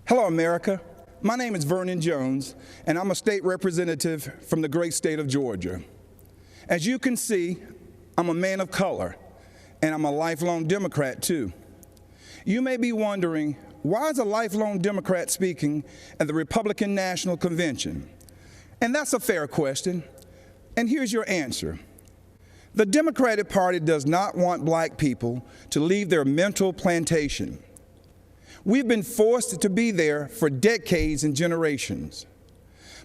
Hello, America. My name is Vernon Jones, and I'm a state representative from the great state of Georgia. As you can see, I'm a man of color, and I'm a lifelong Democrat, too. You may be wondering, why is a lifelong Democrat speaking at the Republican National Convention? And that's a fair question, and here's your answer. The Democratic Party does not want black people to leave their mental plantation. We've been forced to be there for decades and generations.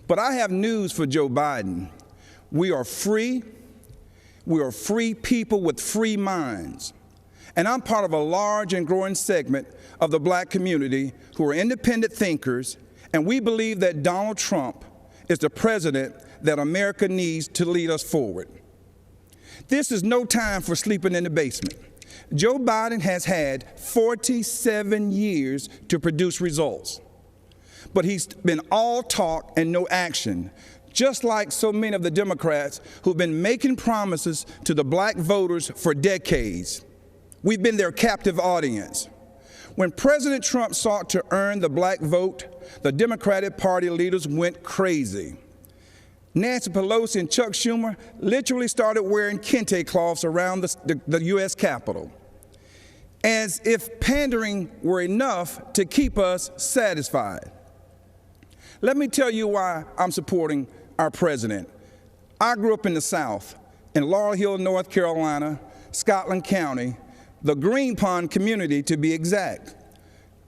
But I have news for Joe Biden. We are free. We are free people with free minds. And I'm part of a large and growing segment of the black community who are independent thinkers, and we believe that Donald Trump is the president that America needs to lead us forward. This is no time for sleeping in the basement. Joe Biden has had 47 years to produce results, but he's been all talk and no action, just like so many of the Democrats who've been making promises to the black voters for decades. We've been their captive audience. When President Trump sought to earn the black vote, the Democratic Party leaders went crazy. Nancy Pelosi and Chuck Schumer literally started wearing kente cloths around the U.S. Capitol, as if pandering were enough to keep us satisfied. Let me tell you why I'm supporting our president. I grew up in the South, in Laurel Hill, North Carolina, Scotland County, the Green Pond community to be exact.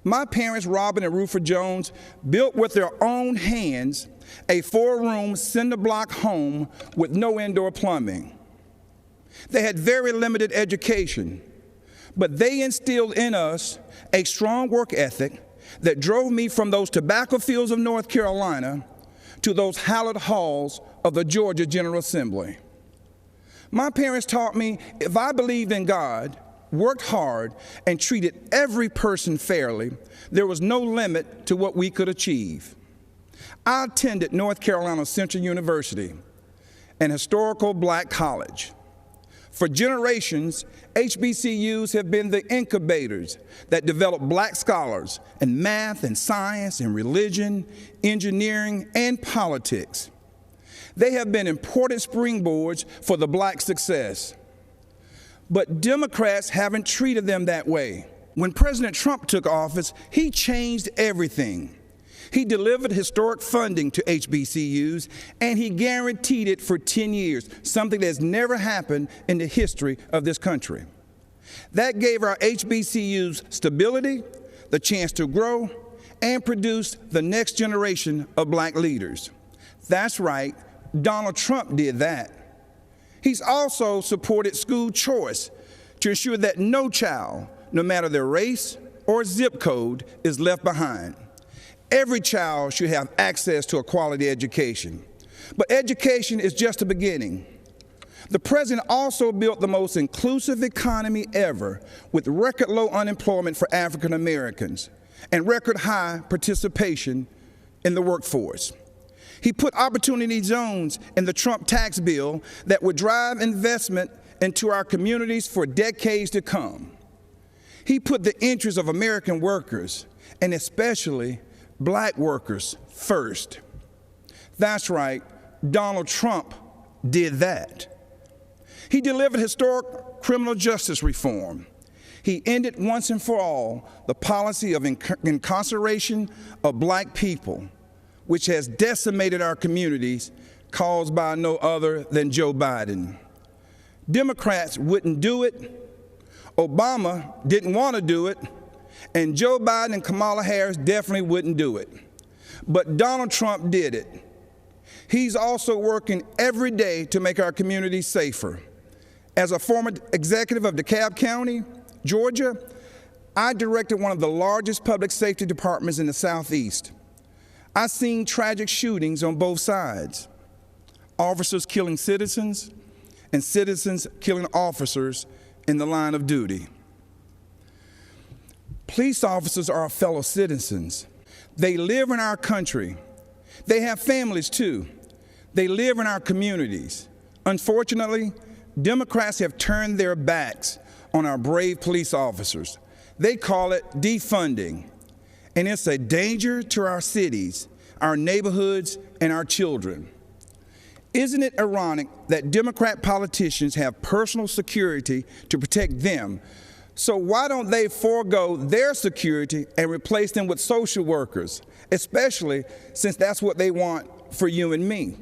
My parents, Robin and Rufus Jones, built with their own hands a 4-room cinder block home with no indoor plumbing. They had very limited education, but they instilled in us a strong work ethic that drove me from those tobacco fields of North Carolina to those hallowed halls of the Georgia General Assembly. My parents taught me if I believed in God, worked hard, and treated every person fairly, there was no limit to what we could achieve. I attended North Carolina Central University, an historical black college. For generations, HBCUs have been the incubators that develop black scholars in math and science and religion, engineering, and politics. They have been important springboards for the black success. But Democrats haven't treated them that way. When President Trump took office, he changed everything. He delivered historic funding to HBCUs, and he guaranteed it for 10 years, something that's never happened in the history of this country. That gave our HBCUs stability, the chance to grow, and produce the next generation of black leaders. That's right, Donald Trump did that. He's also supported school choice to ensure that no child, no matter their race or zip code, is left behind. Every child should have access to a quality education. But education is just the beginning. The president also built the most inclusive economy ever, with record low unemployment for African Americans and record high participation in the workforce. He put opportunity zones in the Trump tax bill that would drive investment into our communities for decades to come. He put the interests of American workers, and especially black workers, first. That's right, Donald Trump did that. He delivered historic criminal justice reform. He ended once and for all the policy of incarceration of black people, which has decimated our communities, caused by no other than Joe Biden. Democrats wouldn't do it, Obama didn't want to do it, and Joe Biden and Kamala Harris definitely wouldn't do it. But Donald Trump did it. He's also working every day to make our communities safer. As a former executive of DeKalb County, Georgia, I directed one of the largest public safety departments in the Southeast. I've seen tragic shootings on both sides, officers killing citizens and citizens killing officers in the line of duty. Police officers are our fellow citizens. They live in our country. They have families too. They live in our communities. Unfortunately, Democrats have turned their backs on our brave police officers. They call it defunding. and it's a danger to our cities, our neighborhoods, and our children. Isn't it ironic that Democrat politicians have personal security to protect them? So why don't they forego their security and replace them with social workers, especially since that's what they want for you and me?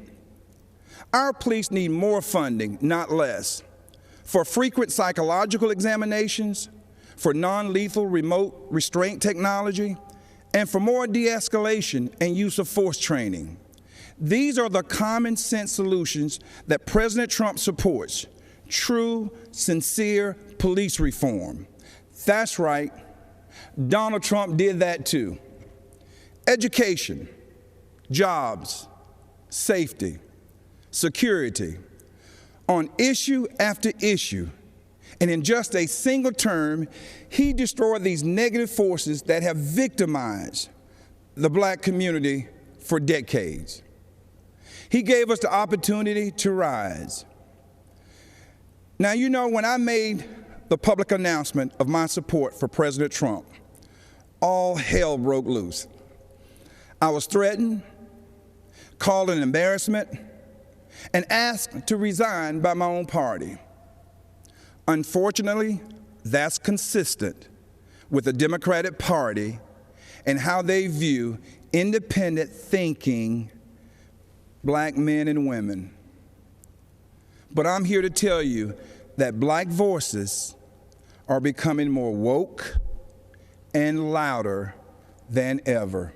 Our police need more funding, not less, for frequent psychological examinations, for non-lethal remote restraint technology, and for more de-escalation and use of force training. These are the common sense solutions that President Trump supports: true, sincere police reform. That's right, Donald Trump did that too. Education, jobs, safety, security, on issue after issue. And in just a single term, he destroyed these negative forces that have victimized the black community for decades. He gave us the opportunity to rise. Now, you know, when I made the public announcement of my support for President Trump, all hell broke loose. I was threatened, called an embarrassment, and asked to resign by my own party. Unfortunately, that's consistent with the Democratic Party and how they view independent thinking black men and women. But I'm here to tell you that black voices are becoming more woke and louder than ever.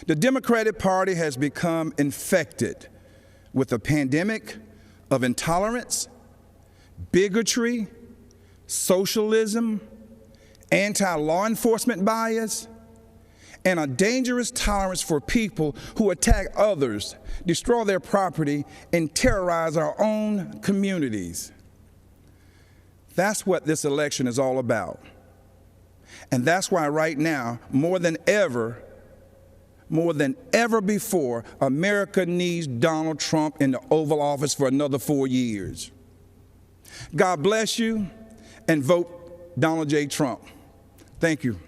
The Democratic Party has become infected with a pandemic of intolerance, bigotry, socialism, anti-law enforcement bias, and a dangerous tolerance for people who attack others, destroy their property, and terrorize our own communities. That's what this election is all about. And that's why right now, more than ever before, America needs Donald Trump in the Oval Office for another 4 years. God bless you, and vote Donald J. Trump. Thank you.